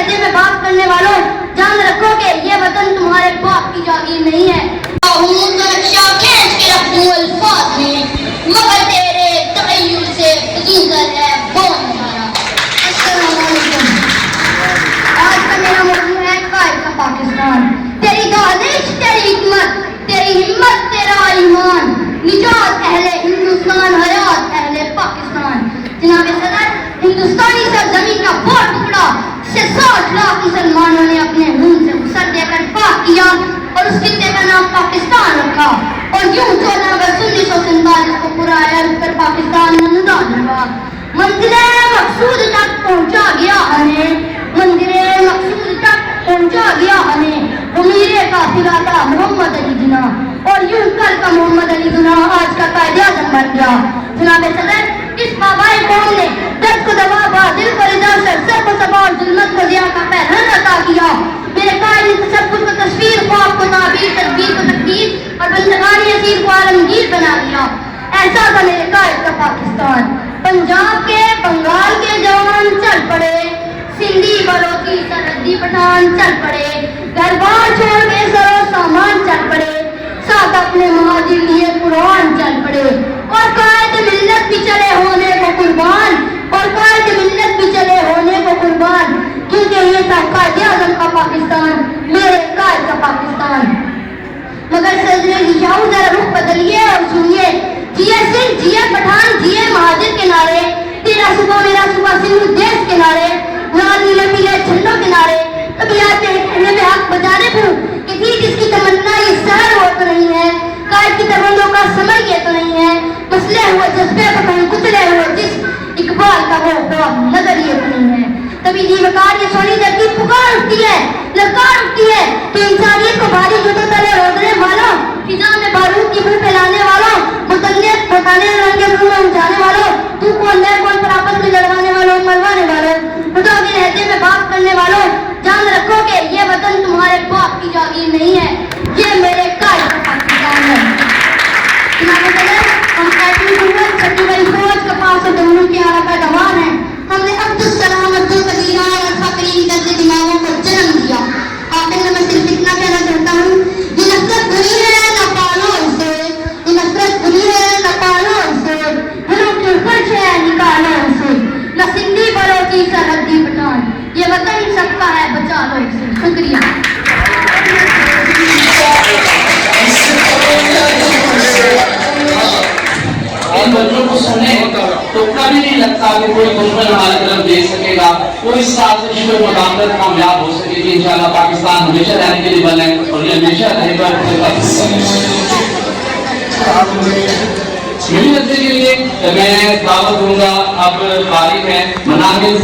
لہجے میں بات کرنے والوں، جان رکھو کہ یہ وطن تمہارے باپ کی جاگیر نہیں ہے۔ نقشہ کھینچ کے رکھوں الفاظ میں، مگر تیرے تغیر سے فضول ہے بون ہمارا۔ السلام علیکم۔ آج کا میرا موضوع ہے قائد کا پاکستان۔ تیری دانش، تیری حکمت، تیری ہمت، تیرا ایمان، نجات اہل ہندوستان، حیات اہل پاکستان۔ جناب صدر، ہندوستانی سرزمین کا وہ ٹکڑا سے 60 لاکھ مسلمانوں نے اپنے خون سے غسل دے کر پاک کیا اور اس خطے کا نام پاکستان رکھا، اور یوں 14 اگست 1947 کو پورا عرب کر پاکستان نمودار ہوا۔ منزل مقصود تک پہنچا گیا ہمیں، منزل مقصود تک پہنچا گیا ہمیں، امیر قافلہ تھا محمد علی جناح، اور یوں کل کا محمد علی جناح آج کا قائد اعظم بن گیا۔ جناب صدر، اس بابائے قوم نے درد کو دوا، دل کو رضا، سر کو صبا اور ظلمت کو ضیاء کا پہلن عطا کیا۔ میرے قائد نے تصور کو تصویر، خواب کو تعبیر، تدبیر کو تقدیر اور بندگانی اسیر کو عالمگیر بنا دیا۔ ایسا تھا میرے قائد کا پاکستان۔ پنجاب کے، بنگال کے جوان چل پڑے، سندھی بلوچی سرحدی پٹھان چل پڑے، گھر بار چھوڑ کے سر و سامان چل پڑے، ساتھ اپنے مہاجر لیے قرآن چل پڑے، اور قائد ملت بھی چلے ہونے کو قربان، اور قائد ملت بھی چلے ہونے کو قربان، کیونکہ یہ تھا قائد اعظم کا پاکستان، میرے قائد کا پاکستان۔ مگر صدر یاؤ ذرا رخ بدلیے اور سنیے، جیے سندھ، جیے پٹھان، جیے مہاجر کنارے، تیرا صبح میرا صبح سندھ دیش کنارے، لال نیلے پیلے جھنڈوں کنارے، کبھی آتے ہیں کہنے میں حق بجانے کو کہ تھی جس کی تمنا یہ سہر وہ تو نہیں ہے، قائد کی تمنوں کا سمر یہ تو نہیں ہے، مسلے ہوئے جذبے کو کہیں کچلے ہوئے جس اقبال کا وہ خواب نظر یہ تو نہیں ہے۔ کبھی جی وقار یہ سونی دھرتی پکار اٹھتی ہے، للکار اٹھتی ہے کہ انسانیت کو بھاری جوتوں تلے روکنے والوں، فضا میں بارود کی بو پھیلانے والوں، متعلق بتانے رنگ کے منہ میں اٹھانے والوں، تو کون ہے کون پر آپس میں لڑوانے والوں، مروانے والوں، خدا کے لہجے میں بات کرنے والوں، جان رکھو کہ یہ وطن تمہارے باپ کی جاگیر نہیں ہے، یہ میرے قائد کا پاکستان ہے۔ جناب صدر، ہم ایٹمی قوت، چھٹی بڑی فوج کے پاس اور دونوں کی اعلیٰ پیداوار ہیں۔ ہم نے عبدالسلام، عبدالقدیر اور فقرین جیسے دماغوں کو جنم دیا۔ آخر میں صرف اتنا کہنا چاہتا ہوں، یہ نفرت بری ہے نہ پالو اسے، یہ نفرت بری ہے نہ پالو اسے، دلوں کی خرچ ہے نکالو اسے، نہ سندھی بلوچی سرحدی پٹھان، یہ وطن سب کا ہے بچا لو اسے۔ شکریہ۔ ان بچوں کو سنیں تو کبھی نہیں لگتا کہ کوئی دشمن ہماری طرف دیکھ سکے گا، کوئی سازش کوئی مداخلت کامیاب ہو سکے گی۔ انشاءاللہ پاکستان ہمیشہ رہنے کے لیے بنا ہے اور یہ ہمیشہ رہے گا۔ میری نظر کے لیے میں دعوت دوں گا، اب فارغ ہے مناظر